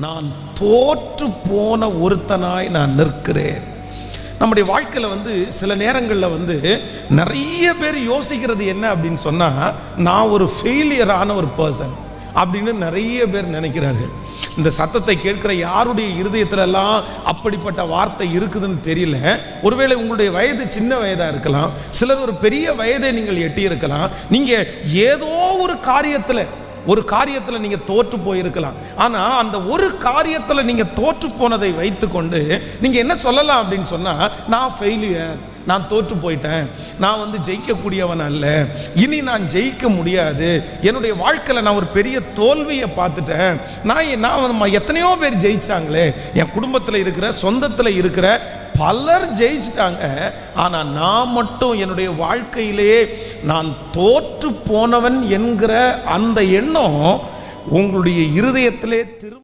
நான் தோற்று போன ஒருத்தனாய் நான் நிற்கிறேன். நம்முடைய வாழ்க்கையில் சில நேரங்களில் நிறைய பேர் யோசிக்கிறது என்ன அப்படின்னு சொன்னால், நான் ஒரு ஃபெயிலியரான ஒரு பர்சன் அப்படின்னு நிறைய பேர் நினைக்கிறார்கள். இந்த சத்தத்தை கேட்கிற யாருடைய இருதயத்திலெல்லாம் அப்படிப்பட்ட வார்த்தை இருக்குதுன்னு தெரியல. ஒருவேளை உங்களுடைய வயது சின்ன வயதாக இருக்கலாம், சிலர் ஒரு பெரிய வயதை நீங்கள் எட்டி இருக்கலாம். நீங்கள் ஏதோ ஒரு காரியத்தில் நீங்கள் தோற்று போயிருக்கலாம். ஆனால் அந்த ஒரு காரியத்தில் நீங்கள் தோற்று போனதை வைத்துக்கொண்டு நீங்கள் என்ன சொல்லலாம் அப்படின்னு சொன்னால், நான் ஃபெயிலியர், நான் தோற்று போயிட்டேன், நான் ஜெயிக்கக்கூடியவன் அல்ல, இனி நான் ஜெயிக்க முடியாது, என்னுடைய வாழ்க்கையில் நான் ஒரு பெரிய தோல்வியை பார்த்துட்டேன், நான் எத்தனையோ பேர் ஜெயிச்சாங்களே, என் குடும்பத்தில் இருக்கிற சொந்தத்தில் இருக்கிற பலர் ஜெயிச்சிட்டாங்க, ஆனால் நான் மட்டும் என்னுடைய வாழ்க்கையிலேயே நான் தோற்று போனவன் என்கிற அந்த எண்ணம் உங்களுடைய இருதயத்திலே